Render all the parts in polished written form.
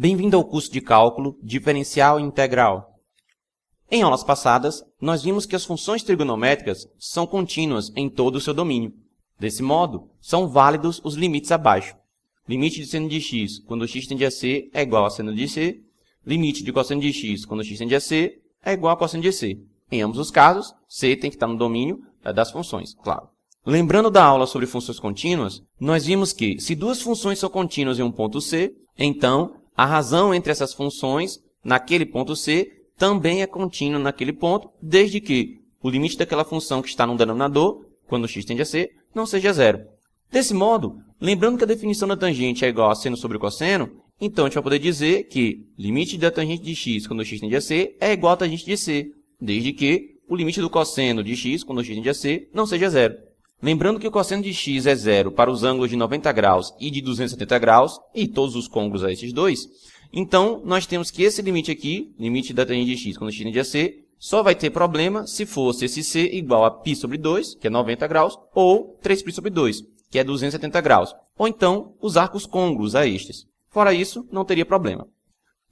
Bem-vindo ao curso de Cálculo Diferencial e Integral. Em aulas passadas, nós vimos que as funções trigonométricas são contínuas em todo o seu domínio. Desse modo, são válidos os limites abaixo. Limite de seno de x quando x tende a c é igual a seno de c. Limite de cosseno de x quando x tende a c é igual a cosseno de c. Em ambos os casos, c tem que estar no domínio das funções, claro. Lembrando da aula sobre funções contínuas, nós vimos que, se duas funções são contínuas em um ponto c, então a razão entre essas funções naquele ponto c também é contínua naquele ponto, desde que o limite daquela função que está no denominador, quando x tende a c, não seja zero. Desse modo, lembrando que a definição da tangente é igual a seno sobre cosseno, então a gente vai poder dizer que limite da tangente de x quando x tende a c é igual a tangente de c, desde que o limite do cosseno de x quando x tende a c não seja zero. Lembrando que o cosseno de x é zero para os ângulos de 90 graus e de 270 graus, e todos os côngruos a esses dois, então nós temos que esse limite aqui, limite da tangente de x quando x tende a c, só vai ter problema se fosse esse c igual a π sobre 2, que é 90 graus, ou 3π sobre 2, que é 270 graus, ou então os arcos côngruos a estes. Fora isso, não teria problema.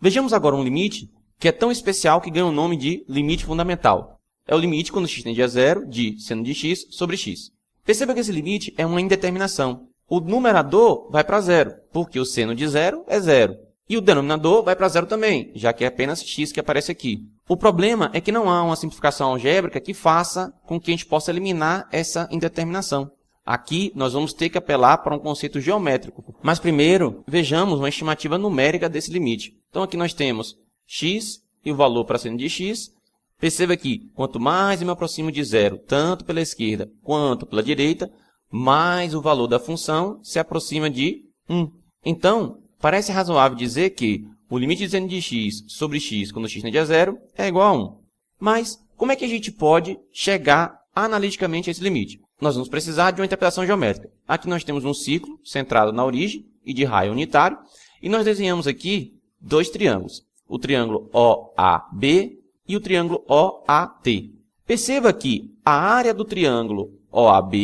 Vejamos agora um limite que é tão especial que ganha o nome de limite fundamental. É o limite quando x tende a zero de seno de x sobre x. Perceba que esse limite é uma indeterminação. O numerador vai para zero, porque o seno de zero é zero. E o denominador vai para zero também, já que é apenas x que aparece aqui. O problema é que não há uma simplificação algébrica que faça com que a gente possa eliminar essa indeterminação. Aqui nós vamos ter que apelar para um conceito geométrico. Mas primeiro, vejamos uma estimativa numérica desse limite. Então aqui nós temos x e o valor para seno de x. Perceba que quanto mais eu me aproximo de zero, tanto pela esquerda quanto pela direita, mais o valor da função se aproxima de 1. Então, parece razoável dizer que o limite de seno de x sobre x quando x tende a zero é igual a 1. Mas como é que a gente pode chegar analiticamente a esse limite? Nós vamos precisar de uma interpretação geométrica. Aqui nós temos um círculo centrado na origem e de raio unitário, e nós desenhamos aqui dois triângulos, o triângulo OAB e o triângulo OAT. Perceba que a área do triângulo OAB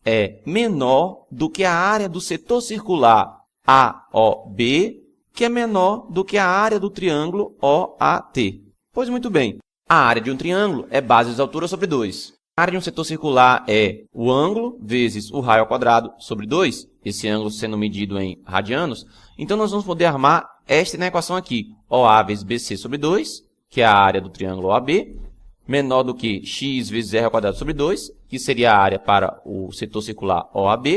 é menor do que a área do setor circular AOB, que é menor do que a área do triângulo OAT. Pois muito bem, a área de um triângulo é base de altura sobre 2. A área de um setor circular é o ângulo vezes o raio ao quadrado sobre 2, esse ângulo sendo medido em radianos. Então nós vamos poder armar esta na equação aqui, OA vezes BC sobre 2, que é a área do triângulo OAB, menor do que x vezes r ao quadrado sobre 2, que seria a área para o setor circular OAB,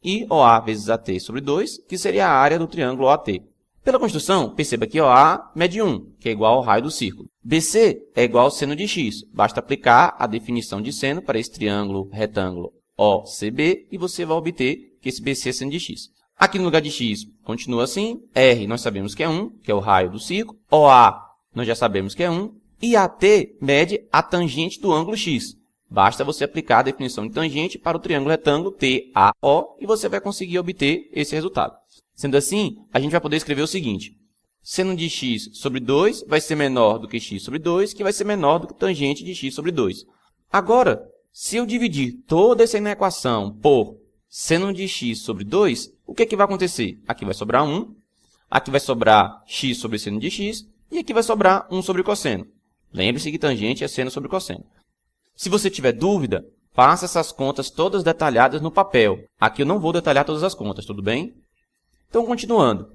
e OA vezes AT sobre 2, que seria a área do triângulo OAT. Pela construção, perceba que OA mede 1, que é igual ao raio do círculo. BC é igual ao seno de x. Basta aplicar a definição de seno para esse triângulo retângulo OCB e você vai obter que esse BC é seno de x. Aqui no lugar de x, continua assim. R nós sabemos que é 1, que é o raio do círculo. OA nós já sabemos que é 1. E AT mede a tangente do ângulo x. Basta você aplicar a definição de tangente para o triângulo retângulo TAO e você vai conseguir obter esse resultado. Sendo assim, a gente vai poder escrever o seguinte. Seno de x sobre 2 vai ser menor do que x sobre 2, que vai ser menor do que tangente de x sobre 2. Agora, se eu dividir toda essa equação por seno de x sobre 2, o que vai acontecer? Aqui vai sobrar 1, aqui vai sobrar x sobre seno de x, e aqui vai sobrar 1 sobre cosseno. Lembre-se que tangente é seno sobre cosseno. Se você tiver dúvida, faça essas contas todas detalhadas no papel. Aqui eu não vou detalhar todas as contas, tudo bem? Então, continuando.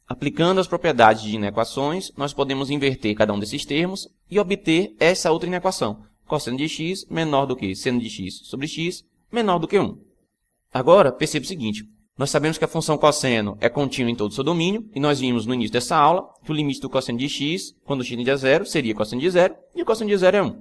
Aplicando as propriedades de inequações, nós podemos inverter cada um desses termos e obter essa outra inequação. Cosseno de x menor do que seno de x sobre x menor do que 1. Agora, perceba o seguinte. Nós sabemos que a função cosseno é contínua em todo o seu domínio, e nós vimos no início dessa aula que o limite do cosseno de x, quando x tende a zero, seria cosseno de zero, e o cosseno de zero é 1.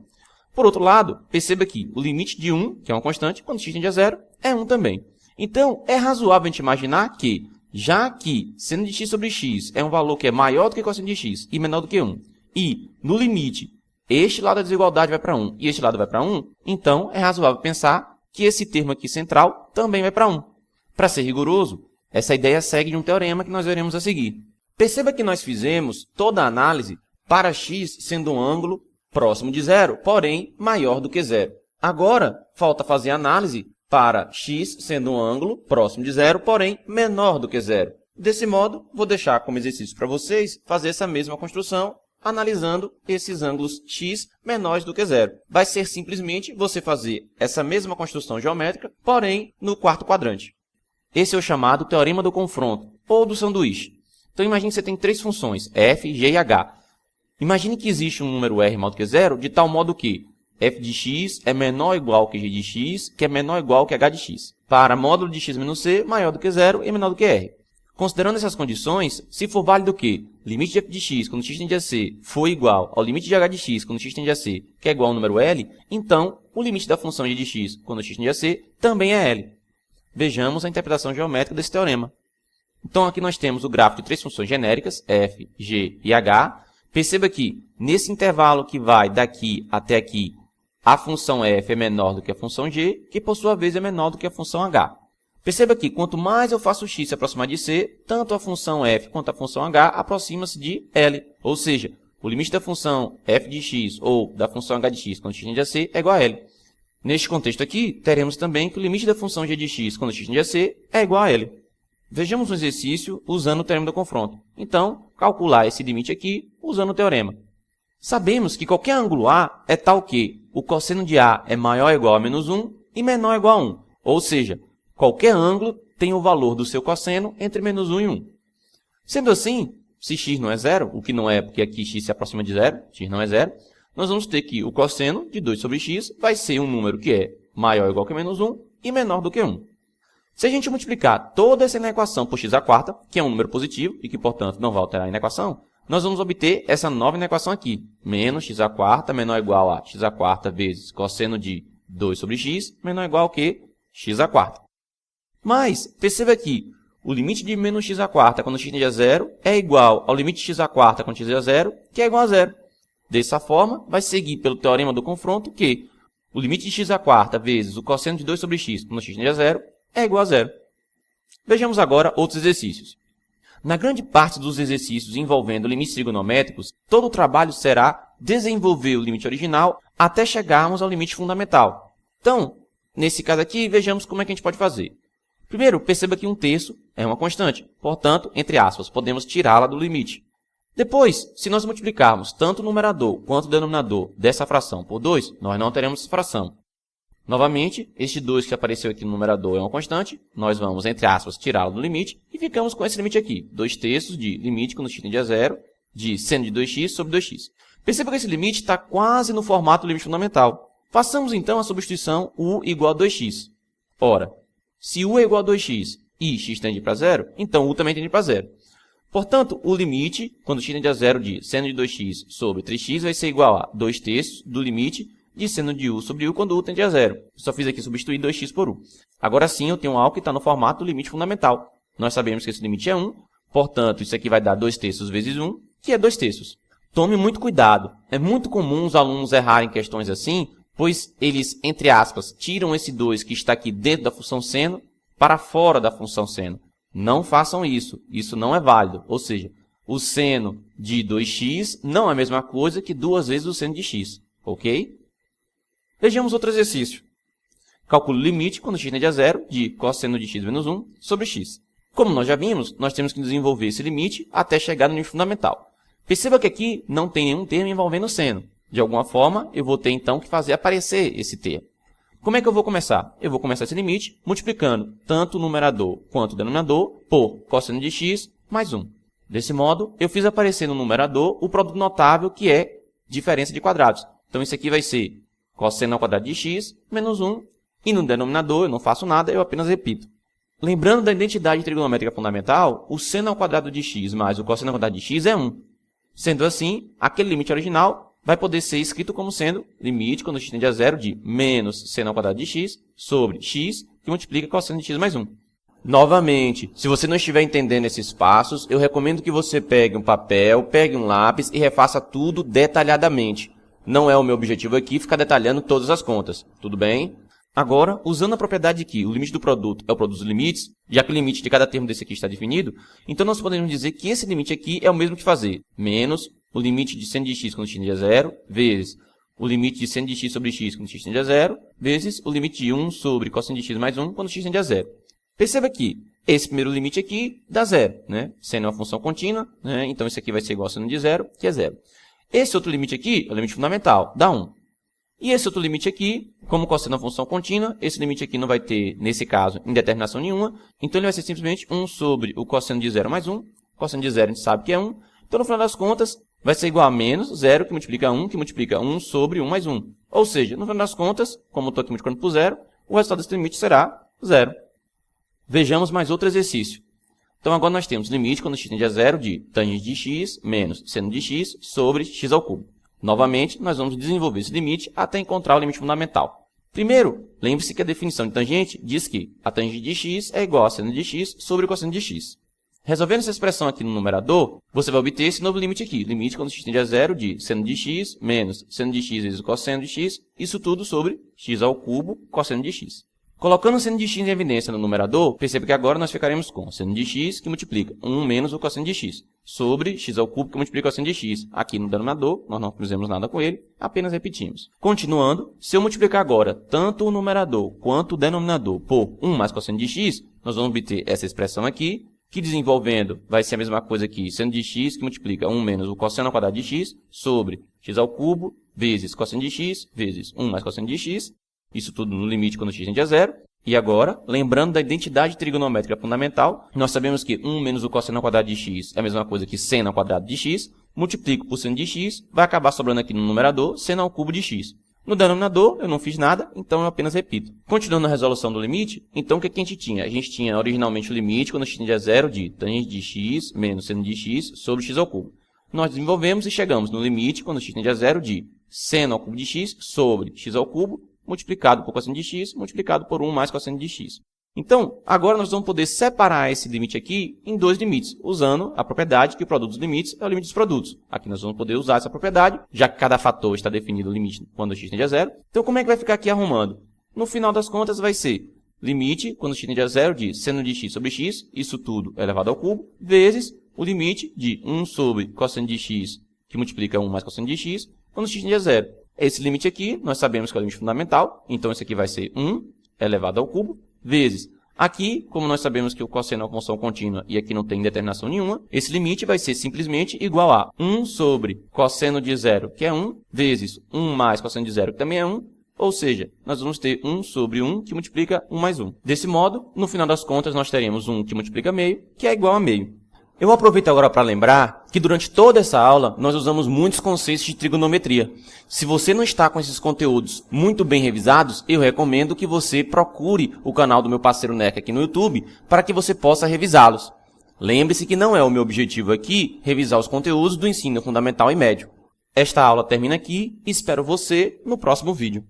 Por outro lado, perceba que o limite de 1, que é uma constante, quando x tende a zero, é 1 também. Então, é razoável a gente imaginar que, já que seno de x sobre x é um valor que é maior do que cosseno de x e menor do que 1, e, no limite, este lado da desigualdade vai para 1 e este lado vai para 1, então é razoável pensar que esse termo aqui central também vai para 1. Para ser rigoroso, essa ideia segue de um teorema que nós veremos a seguir. Perceba que nós fizemos toda a análise para x sendo um ângulo próximo de zero, porém maior do que zero. Agora, falta fazer a análise para x sendo um ângulo próximo de zero, porém menor do que zero. Desse modo, vou deixar como exercício para vocês fazer essa mesma construção, analisando esses ângulos x menores do que zero. Vai ser simplesmente você fazer essa mesma construção geométrica, porém no quarto quadrante. Esse é o chamado teorema do confronto, ou do sanduíche. Então imagine que você tem três funções, f, g e h. Imagine que existe um número r maior do que zero, de tal modo que f de x é menor ou igual que g de x, que é menor ou igual que h de x. Para módulo de x menos c maior do que zero e menor do que r. Considerando essas condições, se for válido que limite de f de x quando x tende a c for igual ao limite de h de x quando x tende a c, que é igual ao número L, então o limite da função g de x quando x tende a c também é L. Vejamos a interpretação geométrica desse teorema. Então aqui nós temos o gráfico de três funções genéricas, f, g e h. Perceba que nesse intervalo que vai daqui até aqui, a função f é menor do que a função g, que por sua vez é menor do que a função h. Perceba que quanto mais eu faço x se aproximar de c, tanto a função f quanto a função h aproxima-se de L. Ou seja, o limite da função f de x ou da função h de x quando x tende a c é igual a L. Neste contexto aqui, teremos também que o limite da função g de x quando x tende a c é igual a L. Vejamos um exercício usando o teorema do confronto. Então, calcular esse limite aqui usando o teorema. Sabemos que qualquer ângulo A é tal que o cosseno de A é maior ou igual a menos 1 e menor ou igual a 1. Ou seja, qualquer ângulo tem o valor do seu cosseno entre menos 1 e 1. Sendo assim, se x não é zero, o que não é porque aqui x se aproxima de zero, x não é zero, nós vamos ter que o cosseno de 2 sobre x vai ser um número que é maior ou igual que menos 1 e menor do que 1. Se a gente multiplicar toda essa equação por x à quarta, que é um número positivo e que, portanto, não vai alterar a equação, nós vamos obter essa nova equação aqui. Menos x à quarta menor ou igual a x à quarta vezes cosseno de 2 sobre x menor ou igual que x à quarta. Mas, perceba que o limite de menos x à quarta quando x tende a zero é igual ao limite de x à quarta quando x tende a zero, que é igual a zero. Dessa forma, vai seguir pelo teorema do confronto que o limite de x à quarta vezes o cosseno de 2 sobre x quando x tende a zero é igual a zero. Vejamos agora outros exercícios. Na grande parte dos exercícios envolvendo limites trigonométricos, todo o trabalho será desenvolver o limite original até chegarmos ao limite fundamental. Então, nesse caso aqui, vejamos como é que a gente pode fazer. Primeiro, perceba que 1/3 é uma constante. Portanto, entre aspas, podemos tirá-la do limite. Depois, se nós multiplicarmos tanto o numerador quanto o denominador dessa fração por 2, nós não teremos essa fração. Novamente, este 2 que apareceu aqui no numerador é uma constante. Nós vamos, entre aspas, tirá-lo do limite e ficamos com esse limite aqui. 2/3 de limite quando x tende a zero de seno de 2x sobre 2x. Perceba que esse limite está quase no formato do limite fundamental. Façamos então a substituição u igual a 2x. Ora, se u é igual a 2x e x tende para zero, então u também tende para zero. Portanto, o limite, quando x tende a zero de seno de 2x sobre 3x, vai ser igual a 2/3 do limite de seno de u sobre u quando u tende a zero. Eu só fiz aqui substituir 2x por u. Agora sim, eu tenho algo que está no formato do limite fundamental. Nós sabemos que esse limite é 1, portanto, isso aqui vai dar 2/3 vezes 1, que é 2/3. Tome muito cuidado. É muito comum os alunos errarem questões assim, pois eles, entre aspas, tiram esse 2 que está aqui dentro da função seno para fora da função seno. Não façam isso. Isso não é válido. Ou seja, o seno de 2x não é a mesma coisa que 2 vezes o seno de x. Ok? Vejamos outro exercício. Calcule o limite quando x tende a zero de cosseno de x menos 1 sobre x. Como nós já vimos, nós temos que desenvolver esse limite até chegar no limite fundamental. Perceba que aqui não tem nenhum termo envolvendo seno. De alguma forma, eu vou ter então que fazer aparecer esse termo. Como é que eu vou começar? Eu vou começar esse limite multiplicando tanto o numerador quanto o denominador por cosseno de x mais 1. Desse modo, eu fiz aparecer no numerador o produto notável que é diferença de quadrados. Então isso aqui vai ser cosseno ao quadrado de x menos 1. E no denominador eu não faço nada, eu apenas repito. Lembrando da identidade trigonométrica fundamental, o seno ao quadrado de x mais o cosseno ao quadrado de x é 1. Sendo assim, aquele limite original vai poder ser escrito como sendo limite quando x tende a zero de menos seno ao quadrado de x sobre x, que multiplica cosseno de x mais 1. Novamente, se você não estiver entendendo esses passos, eu recomendo que você pegue um papel, pegue um lápis e refaça tudo detalhadamente. Não é o meu objetivo aqui ficar detalhando todas as contas, tudo bem? Agora, usando a propriedade de que o limite do produto é o produto dos limites, já que o limite de cada termo desse aqui está definido, então nós podemos dizer que esse limite aqui é o mesmo que fazer menos o limite de seno de x quando x tende a zero, vezes o limite de seno de x sobre x quando x tende a zero, vezes o limite de 1 sobre cosseno de x mais 1 quando x tende a zero. Perceba que Esse primeiro limite aqui dá zero, né? Seno é uma função contínua, né? Então isso aqui vai ser igual a seno de zero, que é zero. Esse outro limite aqui é o limite fundamental, dá 1. E esse outro limite aqui, como cosseno é uma função contínua, esse limite aqui não vai ter, nesse caso, indeterminação nenhuma. Então ele vai ser simplesmente 1 sobre o cosseno de zero mais 1. Cosseno de zero a gente sabe que é 1. Então no final das contas, vai ser igual a menos 0, que multiplica 1, que multiplica 1 sobre 1 mais 1. Ou seja, no final das contas, como eu estou aqui multiplicando por zero, o resultado desse limite será zero. Vejamos mais outro exercício. Então agora nós temos limite quando x tende a zero de tangente de x menos seno de x sobre x ao cubo. Novamente, nós vamos desenvolver esse limite até encontrar o limite fundamental. Primeiro, lembre-se que a definição de tangente diz que a tangente de x é igual a seno de x sobre o cosseno de x. Resolvendo essa expressão aqui no numerador, você vai obter esse novo limite aqui. Limite quando x tende a zero de seno de x menos seno de x vezes o cosseno de x, isso tudo sobre x ao cubo cosseno de x. Colocando o seno de x em evidência no numerador, perceba que agora nós ficaremos com seno de x, que multiplica 1 menos o cosseno de x, sobre x ao cubo, que multiplica o cosseno de x. Aqui no denominador, nós não fizemos nada com ele, apenas repetimos. Continuando, se eu multiplicar agora tanto o numerador quanto o denominador por 1 mais cosseno de x, nós vamos obter essa expressão aqui, que desenvolvendo vai ser a mesma coisa aqui, seno de x, que multiplica 1 menos o cosseno ao quadrado de x, sobre x ao cubo, vezes cosseno de x, vezes 1 mais cosseno de x, isso tudo no limite quando x tende a zero. E agora, lembrando da identidade trigonométrica fundamental, nós sabemos que 1 menos o cosseno ao quadrado de x é a mesma coisa que seno ao quadrado de x. Multiplico por seno de x, vai acabar sobrando aqui no numerador seno ao cubo de x. No denominador, eu não fiz nada, então eu apenas repito. Continuando a resolução do limite, então o que a gente tinha? A gente tinha originalmente o limite, quando x tende a zero, de tangente de x menos seno de x sobre x ao cubo. Nós desenvolvemos e chegamos no limite, quando x tende a zero, de seno ao cubo de x sobre x ao cubo, multiplicado por cosseno de x, multiplicado por 1 mais cosseno de x. Então, agora nós vamos poder separar esse limite aqui em dois limites, usando a propriedade que o produto dos limites é o limite dos produtos. Aqui nós vamos poder usar essa propriedade, já que cada fator está definido o limite quando x tende a zero. Então, como é que vai ficar aqui arrumando? No final das contas, vai ser limite, quando x tende a zero, de seno de x sobre x, isso tudo elevado ao cubo, vezes o limite de 1 sobre cosseno de x, que multiplica 1 mais cosseno de x, quando x tende a zero. Esse limite aqui, nós sabemos que é o limite fundamental, então esse aqui vai ser 1 elevado ao cubo, vezes. Aqui, como nós sabemos que o cosseno é uma função contínua e aqui não tem determinação nenhuma, esse limite vai ser simplesmente igual a 1 sobre cosseno de zero, que é 1, vezes 1 mais cosseno de zero, que também é 1, ou seja, nós vamos ter 1 sobre 1, que multiplica 1 mais 1. Desse modo, no final das contas, nós teremos 1 que multiplica meio, que é igual a meio. Eu aproveito agora para lembrar que durante toda essa aula nós usamos muitos conceitos de trigonometria. Se você não está com esses conteúdos muito bem revisados, eu recomendo que você procure o canal do meu parceiro NEC aqui no YouTube para que você possa revisá-los. Lembre-se que não é o meu objetivo aqui revisar os conteúdos do ensino fundamental e médio. Esta aula termina aqui e espero você no próximo vídeo.